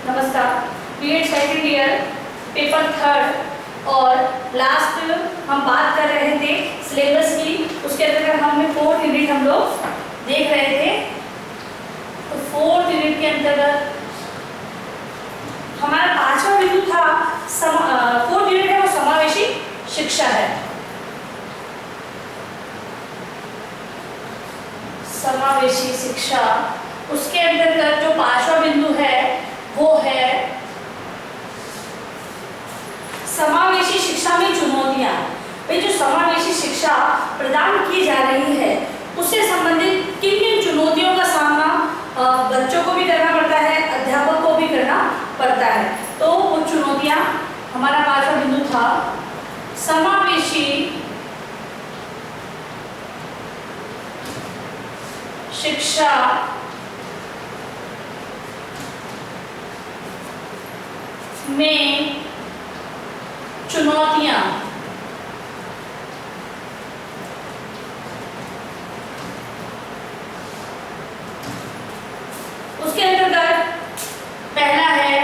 नमस्कार। BEd second year paper third और last हम बात कर रहे थे सिलेबस की। उसके अंतर्गत हमें फोर्थ यूनिट हम लोग देख रहे थे। तो फोर्थ यूनिट के अंतर्गत हमारा पांचवा बिंदु था फोर्थ यूनिट है वो समावेशी शिक्षा है। समावेशी शिक्षा, उसके अंतर्गत जो पांचवा बिंदु है वो है समावेशी शिक्षा में चुनौतियां। भाई जो समावेशी शिक्षा प्रदान की जा रही है उससे संबंधित किन किन चुनौतियों का सामना बच्चों को भी करना पड़ता है, अध्यापक को भी करना पड़ता है। तो वो चुनौतियां हमारा पांचवा बिंदु था समावेशी शिक्षा में चुनौतियां। उसके अंतर्गत पहला है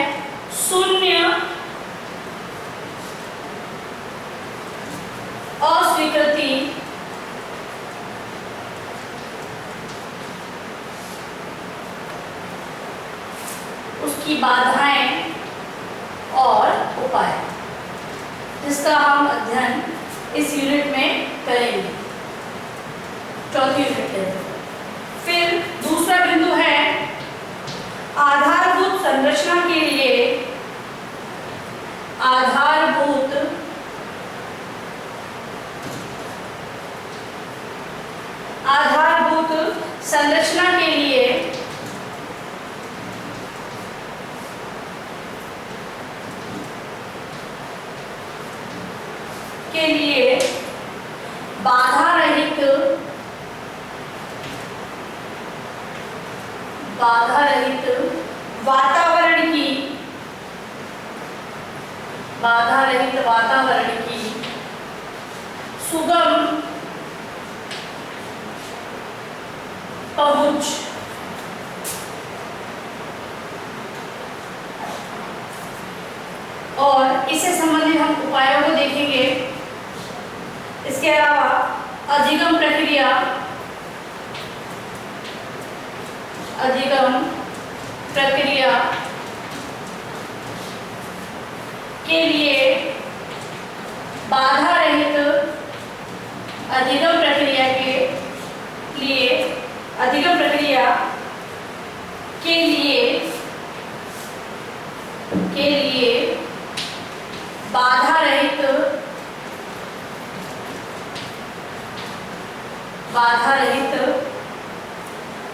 शून्य अस्वीकृति, उसकी बाधाएं और उपाय, जिसका हम अध्ययन इस यूनिट में करेंगे, चौथी यूनिट के अंदर। फिर दूसरा बिंदु है आधारभूत संरचना के लिए आधारभूत संरचना के लिए बाधा रहित वातावरण की सुगम पहुंच, और इससे संबंधित हम उपायों को देखेंगे। इसके अलावा अधिगम प्रक्रिया के लिए बाधा रहित अधिगम प्रक्रिया के लिए बाधा रहित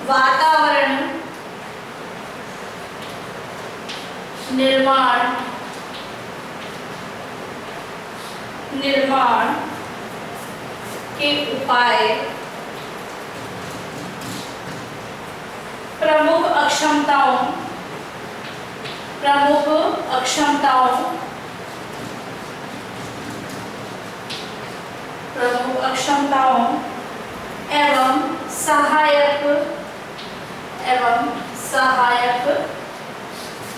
वातावरण निर्माण के उपाय, प्रमुख अक्षमताओं एवं सहायक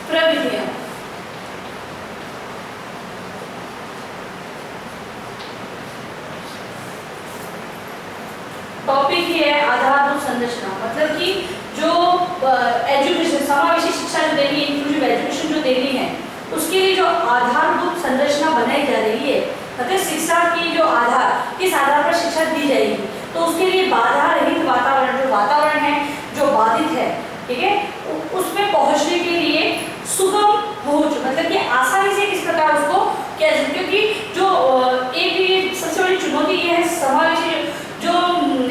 प्रविधियां। टॉपिक ही है आधारभूत संरचना, मतलब कि जो एजुकेशन समावेशी शिक्षा जो देनी है, इंक्लूसिव एजुकेशन जो देनी है, उसके लिए जो आधारभूत संरचना बनाई जा रही है, मतलब शिक्षा की जो आधार, किस आधार पर शिक्षा दी जाएगी, तो उसके लिए बाधा रहित वातावरण है जो बाधित है, ठीक है, उसमें पहुंचने के लिए सुगम पहुंच, मतलब कि आसानी से किस प्रकार उसको किया जाए। क्योंकि जो एक सबसे बड़ी चुनौती ये है समावेशी, जो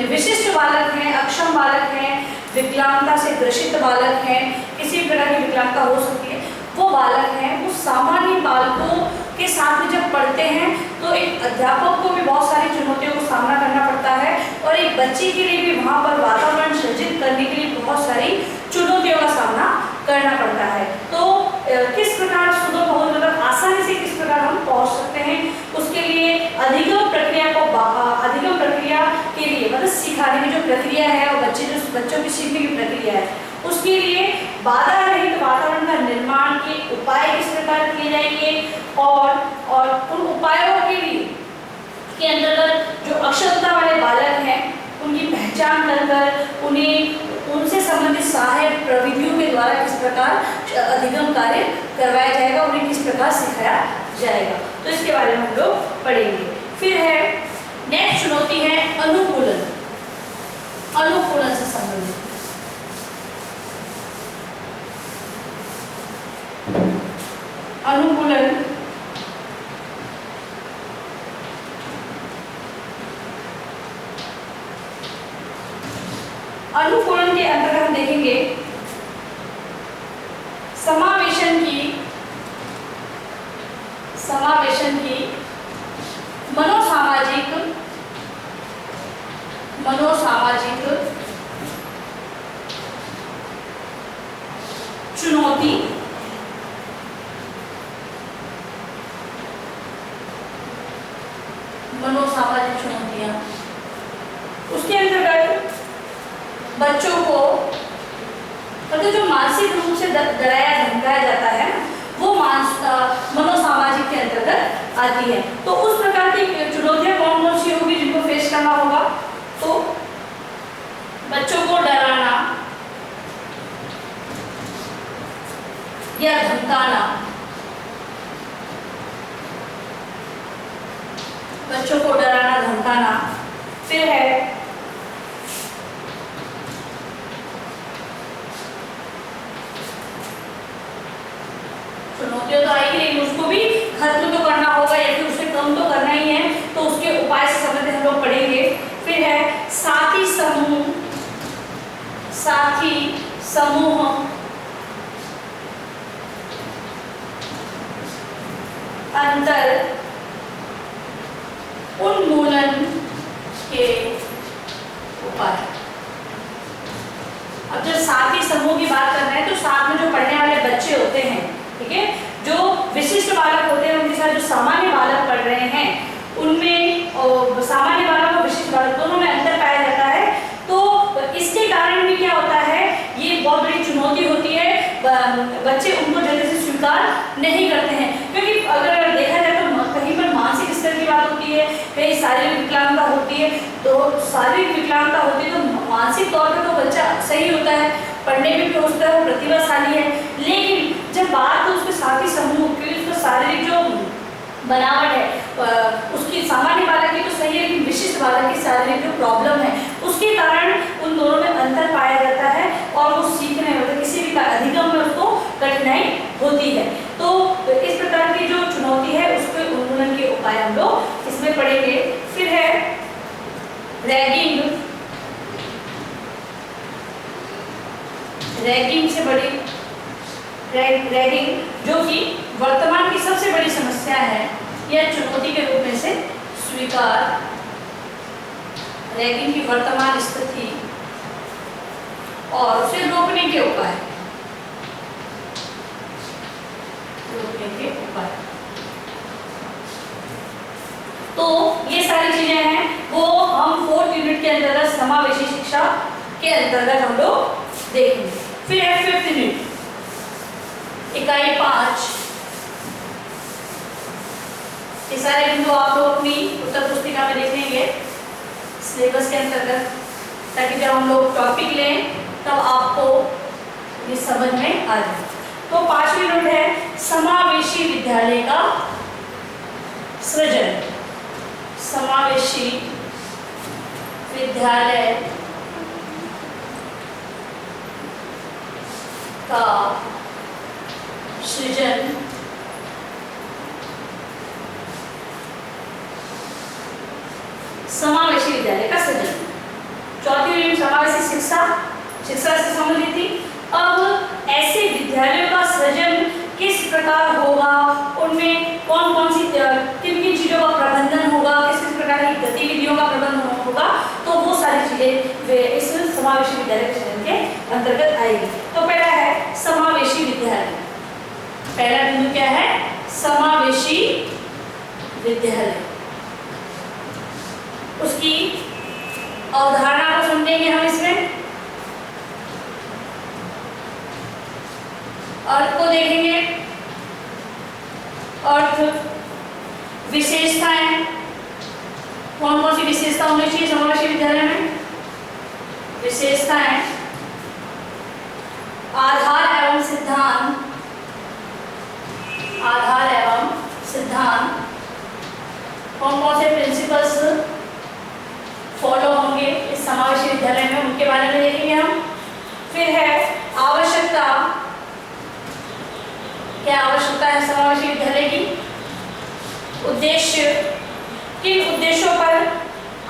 विशिष्ट बालक हैं, अक्षम बालक हैं, विकलांगता से ग्रसित बालक हैं, किसी भी प्रकार की विकलांगता हो सकती है, वो बालक हैं, वो सामान्य बालकों के साथ जब पढ़ते हैं तो एक अध्यापक को भी बहुत सारी चुनौतियों का सामना करना पड़ता है, और एक बच्चे के लिए भी वहाँ पर वातावरण सृजित करने के लिए बहुत सारी चुनौतियों का सामना करना पड़ता है। तो किस प्रकार सुगम पहुंच, मतलब आसानी से किस प्रकार हम पहुंच सकते हैं, उसके लिए अधिगम प्रक्रिया के लिए, मतलब सिखाने की जो प्रक्रिया है और बच्चों की सीखने की प्रक्रिया है, उसके लिए बाधा रहित वातावरण का निर्माण के के अंतर्गत जो अक्षरता वाले बालक हैं उनकी पहचान कर उन्हें उनसे संबंधित सहायक प्रविधियों के द्वारा किस प्रकार अधिगम कार्य करवाया जाएगा, उन्हें किस प्रकार सिखाया जाएगा, तो इसके बारे में हम लोग पढ़ेंगे। फिर है नेक्स्ट चुनौती है अनुकूलन, अनुकूलन से संबंधित। अनुकूलन अनुकूलन के अंतर्गत हम देखेंगे समावेशन की मनोसामाजिक चुनौती मनोसामाजिक चुनौतियां। उसके अंतर्गत बच्चों को मतलब जो मानसिक रूप से डराया धमकाया जाता है वो मनोसामाजिक के अंतर्गत आती है। तो उस प्रकार की चुनौतियां कौन कौन सी होगी जिनको फेस करना होगा? तो बच्चों को डराना या धमकाना, बच्चों को डराना धमकाना। फिर है चुनौतियां तो आएगी लेकिन उसको भी खत्म तो करना होगा या फिर उसे कम तो करना ही है, तो उसके उपाय से संबंधित हम लोग पढ़ेंगे। फिर है साथी समूह अंतर उन्मूलन के उपाय। अब जब साथी समूह की बात कर रहे हैं तो साथ में जो पढ़ने वाले बच्चे होते हैं, ठीक है, जो विशिष्ट बालक होते हैं उनके साथ जो सामान्य बालक पढ़ रहे हैं उनमें और सामान्य बालक और विशिष्ट बालक दोनों में अंतर पाया जाता है। तो इसके कारण भी क्या होता है, ये बहुत बड़ी चुनौती होती है, बच्चे उनको जल्दी से स्वीकार नहीं करते हैं, क्योंकि अगर देखा जाए तो कहीं पर मानसिक स्तर की बात होती है, कहीं शारीरिक विकलांगता होती है। तो शारीरिक विकलांगता होती है तो मानसिक तौर पर तो बच्चा सही होता है, पढ़ने में भी होता है, वो प्रतिभाशाली है, लेकिन जब बात हो उसके साथी समूह की, उसका शारीरिक जो बनावट है उसकी सामान्य बालक की तो सही है, लेकिन विशिष्ट बालक की शारीरिक जो प्रॉब्लम है उसके कारण उन दोनों में अंतर पाया जाता है और वो सीखने मतलब किसी भी अधिगम में उसको कठिनाई होती है। तो इस प्रकार की जो चुनौती है उसके उन्मूलन के उपाय हम लोग इसमें पढ़ेंगे। फिर है रैगिंग से बड़ी रैगिंग जो कि वर्तमान की सबसे बड़ी समस्या है या चुनौती के रूप में से स्वीकार, रैगिंग की वर्तमान स्थिति और उसे रोकने के उपाय, तो ये सारी चीजें हैं वो हम 4th यूनिट के अंतर्गत समावेशी शिक्षा के अंतर्गत हम लोग देखेंगे। फिर है 5th यूनिट इकाई 5। ये सारे बिंदु आप लोग अपनी उत्तर पुस्तिका में देखेंगे सिलेबस के अंतर्गत, ताकि जब हम लोग टॉपिक लें तब आपको ये समझ में आ जाए। तो 5वीं यूनिट है समावेशी विद्यालय का सृजन, समावेशी विद्यालय का सृजन। समावेशी विद्यालय का सृजन। 4th यूनिट समावेशी शिक्षा से संबंधित थी। अब ऐसे विद्यालयों का सृजन किस प्रकार होगा, उनमें कौन कौन सी किन किन चीजों का प्रबंधन होगा, किस किस प्रकार की गतिविधियों का प्रबंधन होगा, तो वो सारी चीजें इस समावेशी विद्यालय के सृजन के अंतर्गत आएगी। तो पहला है समावेशी विद्यालय। पहला बिंदु क्या है? समावेशी विद्यालय। उसकी अवधारणा को समझेंगे हम इसमें, अर्थ को देखेंगे, अर्थ, विशेषताएं, कौन कौन सी विशेषता होनी चाहिए समावेशी विद्यालय में? विशेषताएं आधार एवं सिद्धांत, आधार एवं सिद्धांत, कौन कौन से प्रिंसिपल्स फॉलो होंगे इस समावेशी विद्यालय में, उनके बारे में देखेंगे हम। फिर है आवश्यकता, क्या आवश्यकता है समावेशी विद्यालय की? उद्देश्य, किन उद्देश्यों पर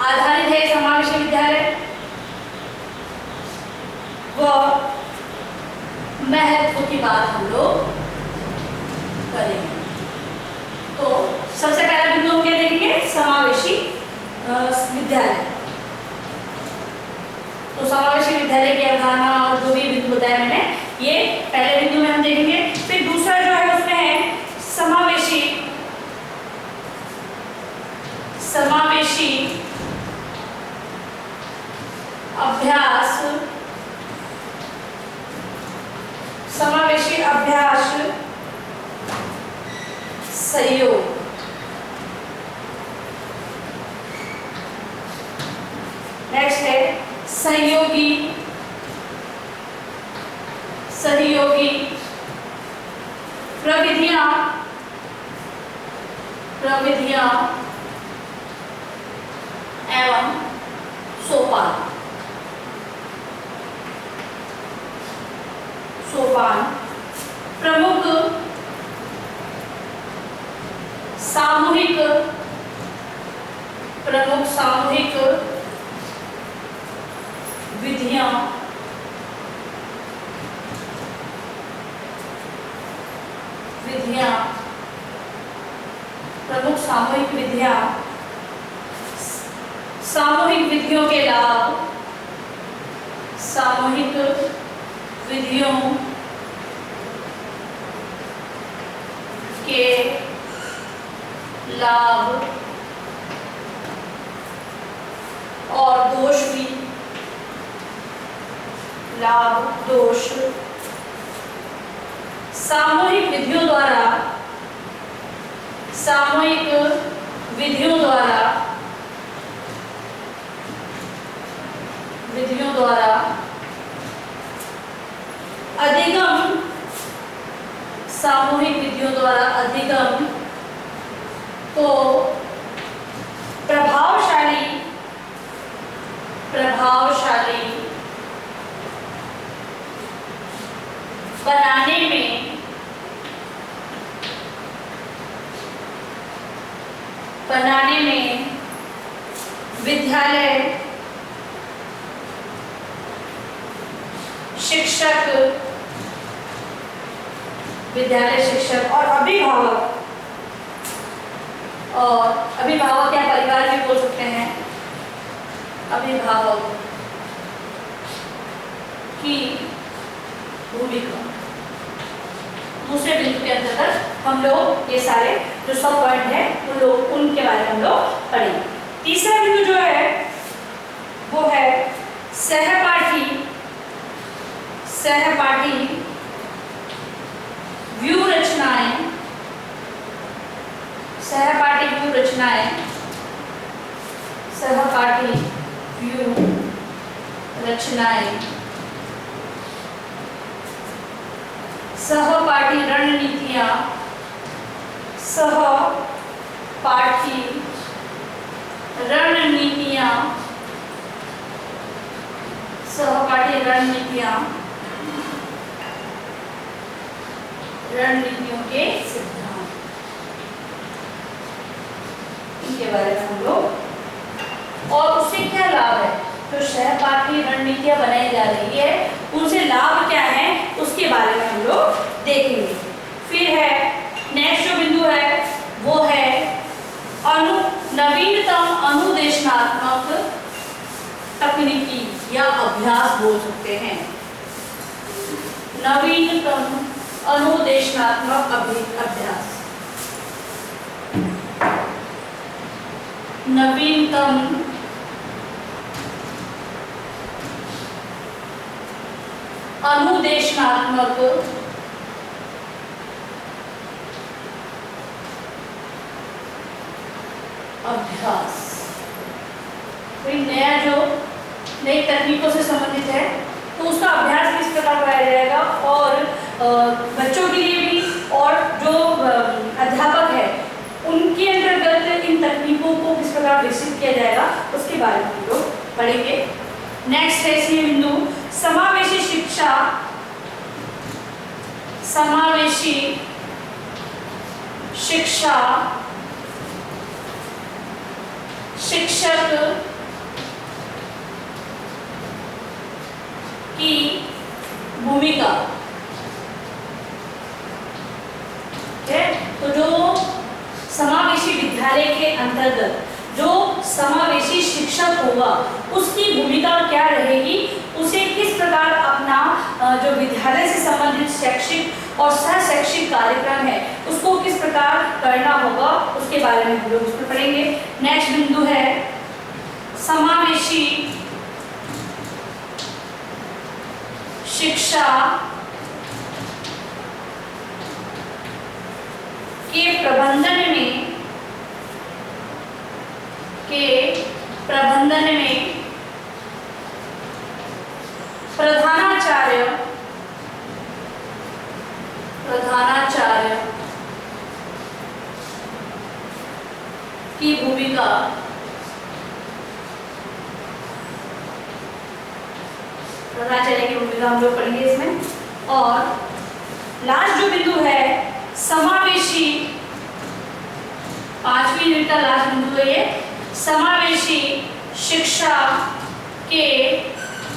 आधारित है समावेशी विद्यालय? वह महत्व की बात हम लोग करेंगे। तो सबसे पहला बिंदु हम क्या देखेंगे? समावेशी विद्यालय। तो समावेशी विद्यालय की अवधारणा और जो भी बिंदु बताया मैंने, ये पहले बिंदु में हम देखेंगे। फिर दूसरा जो है उसमें है समावेशी अभ्यास, समावेशी अभ्यास सहयोग। नेक्स्ट है सहयोगी प्रविधियां एवं सोपान। प्रमुख सामूहिक विधियां प्रमुख सामूहिक विधियां, सामूहिक विधियों के लाभ, सामूहिक विधियों के लाभ और दोष भी, लाभ दोष। सामूहिक विधियों द्वारा अधिगम, सामूहिक विधियों द्वारा अधिगम को प्रभावशाली बनाने में विद्यालय शिक्षक और अभिभावक या परिवार भी बोल सकते हैं, अभिभावक की भूमिका। दूसरे बिंदु के अंतर्गत हम लोग ये सारे जो सब पॉइंट है उनके बारे में हम लोग पढ़ेंगे। तीसरा बिंदु जो है वो है सहपाठी व्यू रचनाएं, सहपाठी व्यू रचनाएं, सहपाठी रणनीतियां, रणनीतियों के सिद्धांत, इनके बारे में हम लोग, और उससे क्या लाभ है, जो सहपाठी रणनीतियां बनाई जा रही है उनसे लाभ क्या है उसके बारे में हम लोग देखेंगे। फिर है नेक्स्ट जो बिंदु है वो है नवीनतम अनुदेशनात्मक तकनीकी या अभ्यास बोल सकते हैं, नवीनतम अनुदेशनात्मक अभ्यास, नवीनतम अनुदेशनात्मक अभ्यास। कोई नई तकनीकों से संबंधित है तो उसका अभ्यास किस प्रकार कराया जाएगा, और बच्चों के लिए भी और जो अध्यापक है उनके अंतर्गत इन तकनीकों को किस प्रकार विकसित किया जाएगा उसके बारे में हम लोग पढ़ेंगे। नेक्स्ट है इसमें बिंदु समावेशी शिक्षा। समावेशी शिक्षा शिक्षक की भूमिका। तो जो समावेशी विद्यालय के अंतर्गत जो समावेशी शिक्षक होगा उसकी भूमिका क्या रहेगी, उसे किस प्रकार अपना जो विद्यालय से संबंधित शैक्षिक और सह शैक्षिक कार्यक्रम है उसको किस प्रकार करना होगा उसके बारे में हम लोग उसमें पढ़ेंगे। नेक्स्ट बिंदु है समावेशी शिक्षा के प्रबंधन में प्रधानाचार्य की भूमिका। प्रधानाचार्य की भूमिका हम लोग पढ़ेंगे इसमें। और लास्ट जो बिंदु है समावेशी, 5वीं यूनिट का लास्ट बिंदु है ये, समावेशी शिक्षा के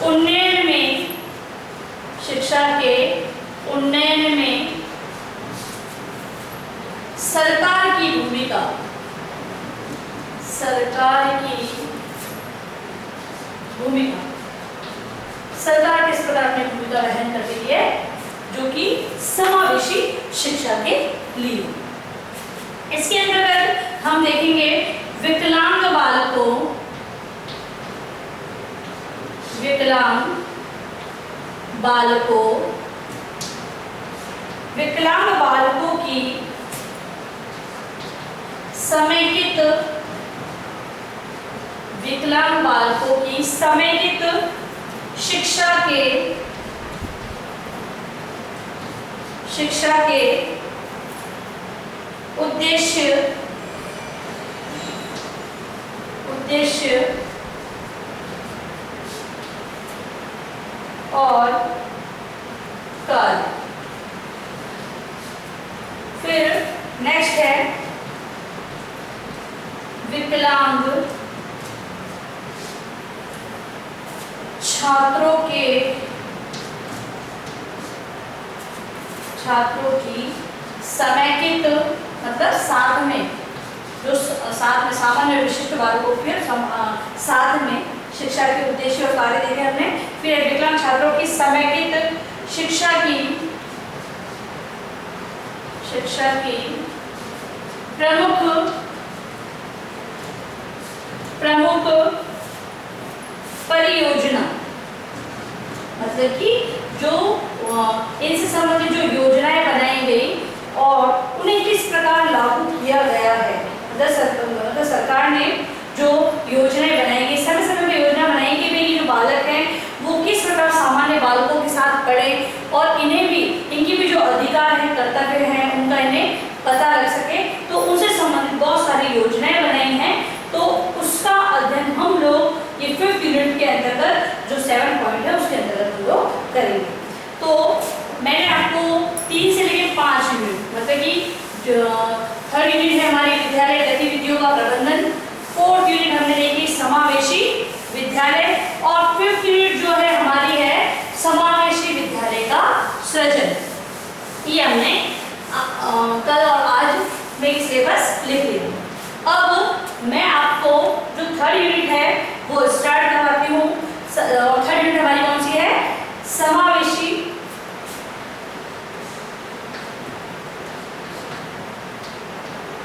उन्नयन में, शिक्षा के उन्नयन में सरकार की भूमिका। सरकार की भूमिका, सरकार किस प्रकार अपनी भूमिका वहन कर रही है जो कि समावेशी शिक्षा के लिए। इसके अंतर्गत हम देखेंगे विकलांग बालकों, विकलांग बालकों की समेकित, विकलांग बालकों की समेकित शिक्षा के उद्देश्य और कार्य। फिर नेक्स्ट है विकलांग छात्रों की समेकित, मतलब साथ में, जो साथ में सामान्य विशिष्ट बालकों के साथ में शिक्षा के उद्देश्य और कार्य देखे हमने। फिर विकलांग छात्रों की समेकित शिक्षा की प्रमुख परियोजना, मतलब कि जो इनसे संबंधित जो योजनाएं बनाई गई और उन्हें किस प्रकार लागू किया गया है। मतलब सरकार ने जो योजनाएं बनाई गई, समय समय पर योजना बनाई गई कि जो बालक हैं वो किस प्रकार सामान्य बालकों के साथ पढ़े और इन्हें भी, इनकी भी जो अधिकार है, कर्तव्य है, उनका इन्हें पता लग सके। तो उनसे संबंधित बहुत सारी योजनाएं बनाई हैं। तो उसका अध्ययन हम लोग ये 5th यूनिट के अंतर्गत जो 7 पॉइंट है उसके अंतर्गत हम लोग करेंगे। तो मैंने आपको 3 से लेकर 5 यूनिट, मतलब कि जो 3rd यूनिट है हमारी विद्यालय गतिविधियों का प्रबंधन, 4th यूनिट हमने देखी समावेशी विद्यालय, और 5th यूनिट जो है हमारी है समावेशी विद्यालय का सृजन। ये हमने कल और आज में सिलेबस लिख लिया। अब मैं आपको जो 3rd यूनिट है वो स्टार्ट करवाती हूँ। और 3rd यूनिट हमारी कौन सी है? समावेशी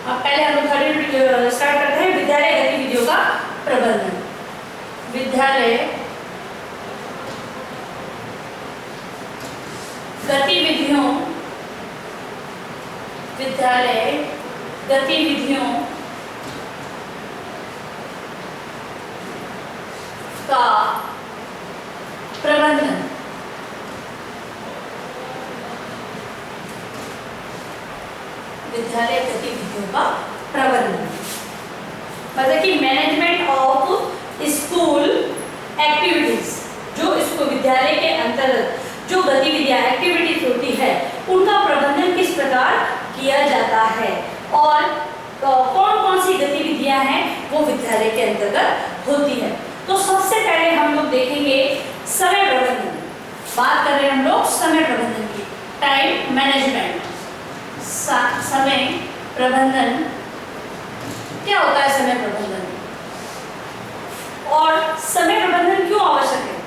अब पहले हम 3rd यूनिट स्टार्ट करते हैं, विद्यालय गतिविधियों का प्रबंधन। विद्यालय गतिविधियों विद्यालय गतिविधियों का प्रबंधन, मतलब कि मैनेजमेंट ऑफ स्कूल एक्टिविटीज, जो इसको विद्यालय के अंतर्गत जो गतिविधियां एक्टिविटीज होती है उनका प्रबंधन किस प्रकार किया जाता है और कौन कौन सी गतिविधियां हैं वो विद्यालय के अंतर्गत होती है। तो सबसे पहले हम लोग देखेंगे समय प्रबंधन, बात कर रहे हैं हम लोग समय प्रबंधन की, टाइम मैनेजमेंट। समय प्रबंधन क्या होता है, समय प्रबंधन और समय प्रबंधन क्यों आवश्यक है।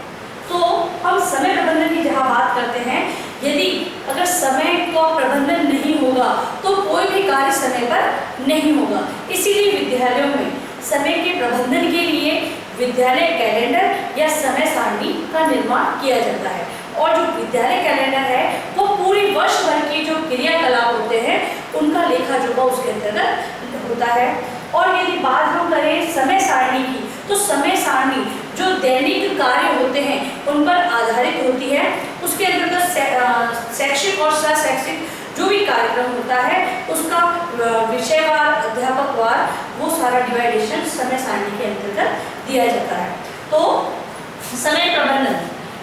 तो हम समय प्रबंधन की जहां बात करते हैं, यदि अगर समय का प्रबंधन नहीं होगा तो कोई भी कार्य समय पर नहीं होगा। इसीलिए विद्यालयों में समय के प्रबंधन के लिए विद्यालय कैलेंडर या समय सारणी का निर्माण किया जाता है। और जो विद्यालय कैलेंडर है वो पूरी वर्ष भर की जो क्रियाकलाप होते हैं उनका लेखा जोखा उसके अंतर्गत होता है। और यदि बात हम करें समय सारणी की, तो समय सारणी जो दैनिक कार्य होते हैं उन पर आधारित होती है। उसके अंतर्गत शैक्षिक और सशैक्षिक जो भी कार्यक्रम होता है उसका विषयवार, अध्यापकवार वो सारा डिवाइडेशन समय सारणी के अंतर्गत दिया जाता है। तो समय प्रबंधन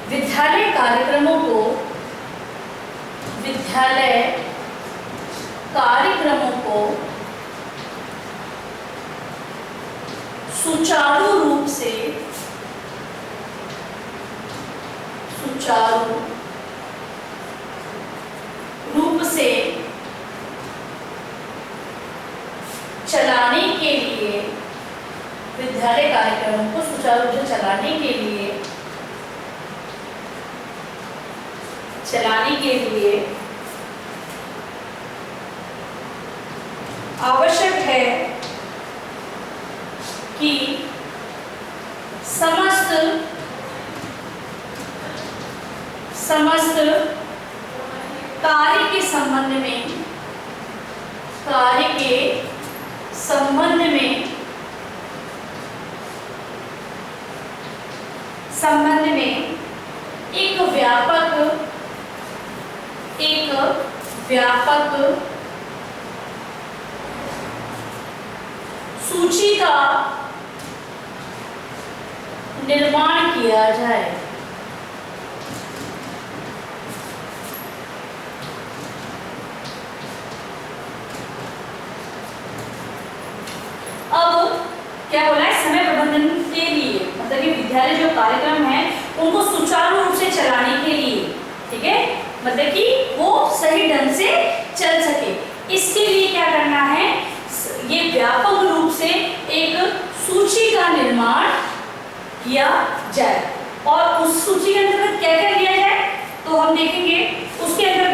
विद्यालय कार्यक्रमों को सुचारू रूप से चलाने के लिए, विद्यालय कार्यक्रमों को सुचारू रूप से चलाने के लिए आवश्यक है कि समस्त कार्य के संबंध में एक व्यापक सूची का निर्माण किया जाए। अब क्या बोला है, समय प्रबंधन के लिए मतलब कि विद्यालय जो कार्यक्रम है उनको सुचारू रूप से चलाने के लिए, ठीक है, मतलब कि वो सही ढंग से चल सके, इसके लिए क्या करना है, ये व्यापक रूप से एक सूची का निर्माण किया जाए। और उस सूची के अंतर्गत क्या क्या किया जाए तो हम देखेंगे। उसके अंतर्गत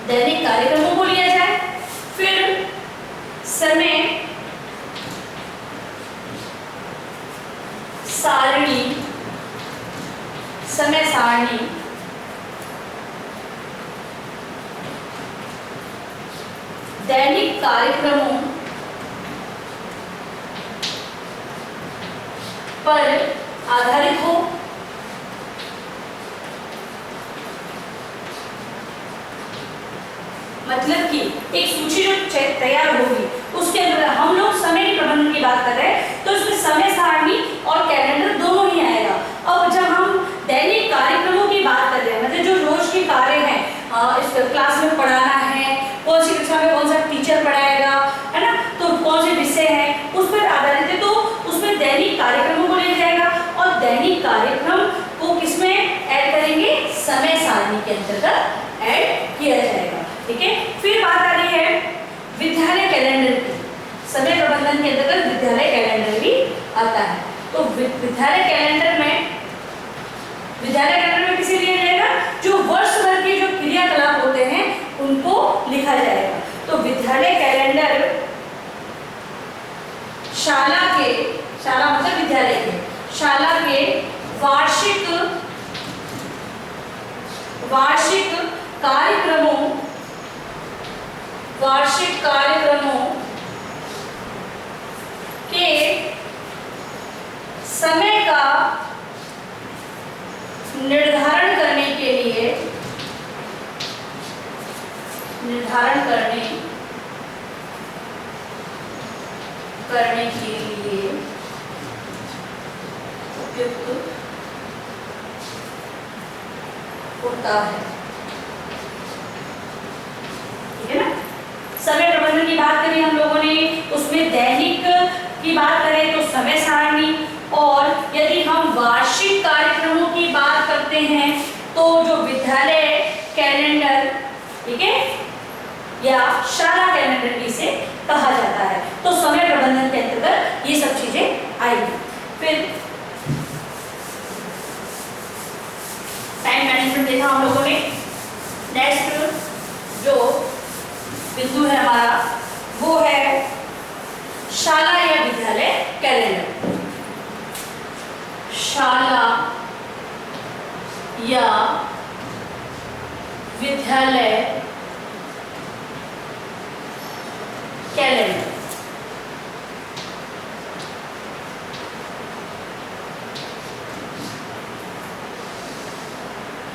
दैनिक कार्यक्रमों को लिया जाए, फिर समय सारणी दैनिक कार्यक्रमों पर आधारित हो। मतलब कि एक सूची जो तैयार होगी उसके अंदर हम लोग समय प्रबंधन की बात कर रहे हैं तो इसमें समय सारणी और कैलेंडर दोनों ही आएगा। अब जब हम दैनिक कार्यक्रमों की बात कर रहे हैं, मतलब जो रोज के कार्य हैं, इस क्लास में पढ़ाना है, कौन सी कक्षा में कौन सा टीचर पढ़ाएगा, है ना, तो कौन से विषय हैं उस पर आधारित है, तो उसमें दैनिक कार्यक्रमों को लिया जाएगा। और दैनिक कार्यक्रम को किसमें ऐड करेंगे, समय सारणी के अंतर्गत ऐड किया जाएगा, ठीक है। फिर बात आ रही है विद्यालय कैलेंडर की। समय प्रबंधन के अंतर्गत विद्यालय कैलेंडर भी आता है। तो विद्यालय कैलेंडर में किसे लिया जाएगा, जो वर्ष भर के जो क्रियाकलाप होते हैं उनको लिखा जाएगा। तो विद्यालय कैलेंडर शाला मतलब विद्यालय के, शाला के वार्षिक कार्यक्रमों के समय का निर्धारण करने के लिए उपयुक्त होता है। ठीक है ना। समय प्रबंधन की बात करें हम लोगों ने, उसमें दैनिक की बात करें तो समय सारणी, और यदि हम वार्षिक कार्यक्रमों की बात करते हैं तो जो विद्यालय कैलेंडर, ठीक है, या शाला कैलेंडर भी इसे कहा जाता है। तो समय प्रबंधन के अंतर्गत ये सब चीजें आएगी। फिर टाइम मैनेजमेंट देखा हम लोगों ने। नेक्स्ट जो बिंदु है हमारा वो है शाला या विद्यालय कैलेंडर। शाला या विद्यालय कैलेंडर।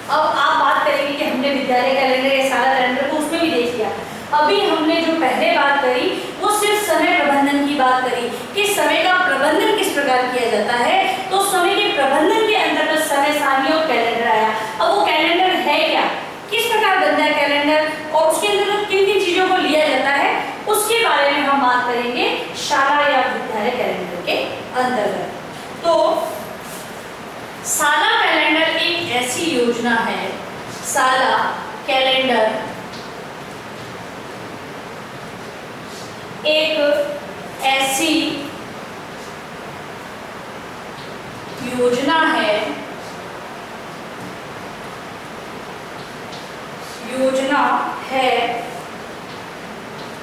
अब आप बात करेंगे कि हमने विद्यालय कैलेंडर या शाला कैलेंडर को उसमें भी देख लिया। अभी हमने जो पहले बात करी वो सिर्फ समय प्रबंधन की बात करी कि समय का प्रबंधन किस प्रकार किया जाता है। तो समय के प्रबंधन के अंतर्गत समय सारणी और कैलेंडर आया। अब वो कैलेंडर है क्या, किस प्रकार बनता है कैलेंडर, और उसके अंतर्गत किन किन चीजों को लिया जाता है, उसके बारे में हम बात करेंगे शाला या विद्यालय कैलेंडर के अंतर्गत। तो शाला कैलेंडर एक ऐसी योजना है, शाला कैलेंडर एक ऐसी योजना है,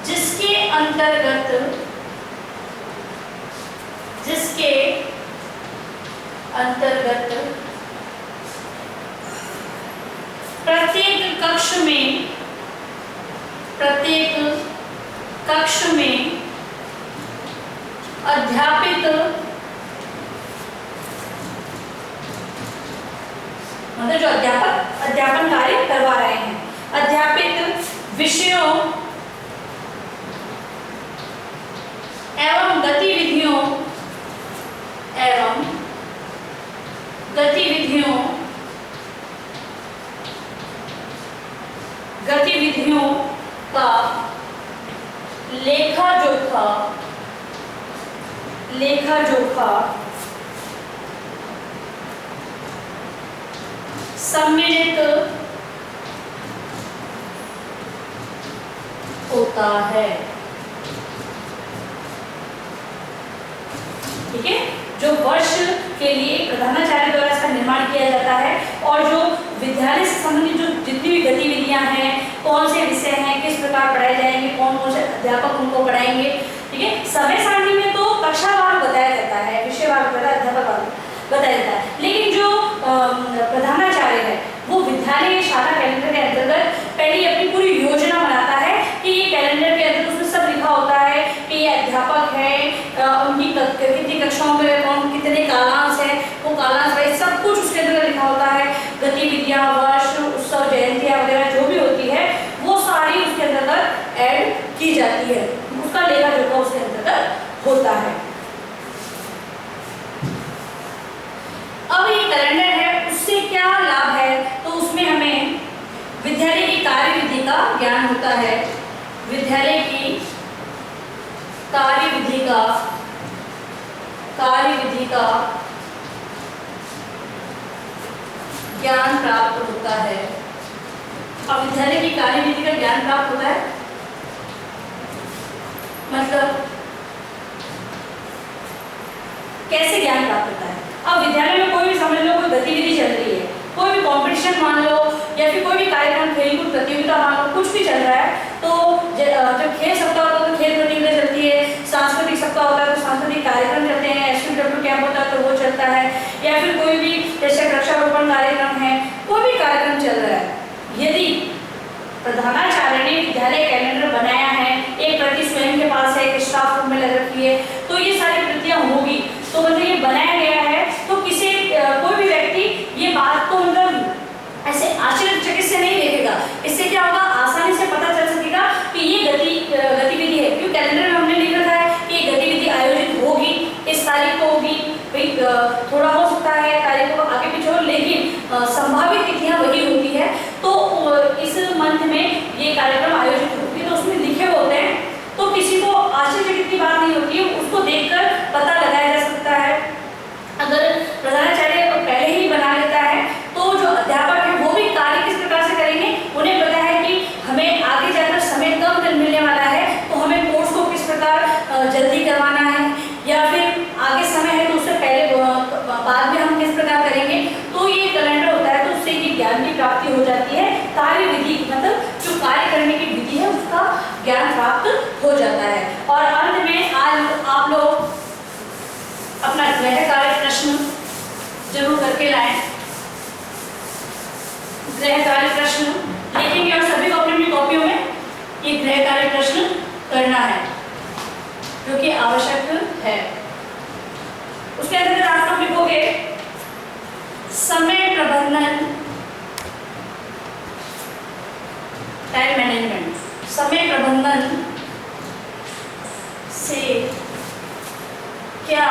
जिसके अंतर्गत प्रत्येक कक्ष में अध्यापित मतलब जो अध्यापन कार्य करवा रहे हैं, अध्यापित विषयों एवं गतिविधियों का लेखा जोखा सम्मिलित होता है। ठीक है, जो वर्ष के लिए प्रधानाचार्य द्वारा इसका निर्माण किया जाता है और जो विद्यालय से संबंधित जो जितनी भी गतिविधियां हैं, कौन से विषय हैं, किस प्रकार पढ़ाए जाएंगे, कौन कौन से अध्यापक उनको पढ़ाएंगे। ठीक है, समय सारणी में तो कक्षावार बताया जाता है, विषयवार अध्यापक बताया जाता है, लेकिन जो प्रधानाचार्य है वो विद्यालय शाला कैलेंडर के अंतर्गत पहले अपनी पूरी योजना बनाता है कि ये कैलेंडर के अंदर उसमें सब लिखा होता है कि ये अध्यापक है, उनकी कितनी कक्षाओं में कौन कितने कालांश है, वो कालांश भाई सब कुछ उसके अंदर लिखा होता है। गतिविधियां, वर्ष, उत्सव, जयंतियां वगैरह जो भी होती है वो सारी उसके अंतर्गत ऐड की जाती है, उसका लेखा जोखा उसके अंतर्गत होता है। अब ये कैलेंडर है, उससे क्या लाभ है, तो उसमें हमें विद्यालय की कार्यविधि का ज्ञान होता है, विद्यालय की कार्यविधि का ज्ञान प्राप्त होता है। अब विद्यालय की कार्यविधि का ज्ञान प्राप्त होता है मतलब कैसे ज्ञान प्राप्त होता है। अब विद्यालय में कोई भी समझ लो कोई गतिविधि चल रही है, कोई भी कंपटीशन मान लो या फिर कोई भी कार्यक्रम, खेलकूद प्रतियोगिता मान लो, कुछ भी चल रहा है, तो जब खेल सप्ताह होता है तो खेल प्रतियोगिता चलती है, सांस्कृतिक सप्ताह होता है तो सांस्कृतिक कार्यक्रम चलते हैं, SPW कैंप होता है तो वो चलता है, या फिर कोई भी जैसे वृक्षारोपण कार्यक्रम है, कोई भी कार्यक्रम चल रहा है। यदि प्रधानाचार्य ने विद्यालय कैलेंडर बनाया है, एक प्रति स्वयं के पास है, एक स्टाफ रूम में लग रखी है, तो ये सारी प्रतियां होगी। तो मतलब ये बनाया गया है से नहीं देखेगा। इससे क्या होगा, आसानी से पता चल सकेगा कि ये गतिविधि है, क्योंकि कैलेंडर में हमने लिख रखा है कि ये गतिविधि आयोजित होगी, इस तारीख को होगी। भाई थोड़ा हो सकता है तारीख को आगे पीछे हो, लेकिन संभावित तिथियां वही होती है। तो इस मंथ में ये कार्यक्रम आयोजित होती है, तो उसमें लिखे होते हैं, तो किसी को आश्चर्यचकित की बात नहीं होती है, उसको देखकर पता लगाया जा सकता है। अगर प्रधानाचार्य पहले ही बना लेता है तो जो अध्यापक है वो भी कार्य किस प्रकार से करेंगे, उन्हें पता है कि हमें आगे जाकर समय कम मिलने वाला है, तो हमें कोर्स को किस प्रकार जल्दी करवाना है, या फिर आगे समय है तो उससे पहले बाद में हम किस प्रकार करेंगे। तो ये कैलेंडर होता है, तो उससे ये ज्ञान की प्राप्ति हो जाती है, कार्य विधि मतलब जो कार्य करने की विधि है उसका ज्ञान प्राप्त हो जाता है। और अंत में आज आप लोग अपना गृह कार्य प्रश्न जरूर करके लाएं। गृह कार्य प्रश्न लिखेंगे और सभी को अपनी अपनी कॉपियों में ये गृह कार्य प्रश्न करना है, जो कि आवश्यक है। उसके अंदर आप लोग लिखोगे समय प्रबंधन, टाइम मैनेजमेंट, समय प्रबंधन से क्या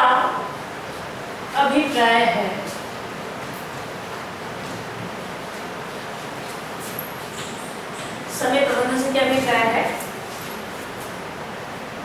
अभिप्राय है। समय प्रबंधन से क्या अभिप्राय है,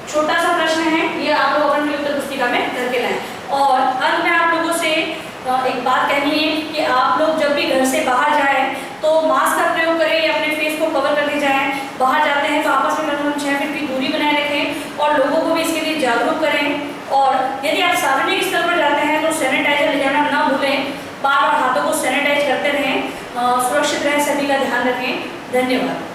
छोटा सा प्रश्न है, ये आप लोग अपनी उत्तर पुस्तिका में करके लाएं। और अंत में आप लोगों से एक बात कहनी है कि आप लोग जब भी घर से बाहर जाएं तो मास्क का प्रयोग करें या अपने फेस को कवर करके जाएं। बाहर जाते हैं तो आपस में कम से कम 6 फीट की दूरी बनाए रखें और लोगों को भी इसके लिए जागरूक करें। और यदि आप सार्वजनिक स्तर पर जाते हैं तो सैनिटाइजर ले जाना ना भूलें, बार बार हाथों को सैनिटाइज करते रहें, सुरक्षित रहें, सभी का ध्यान रखें। धन्यवाद।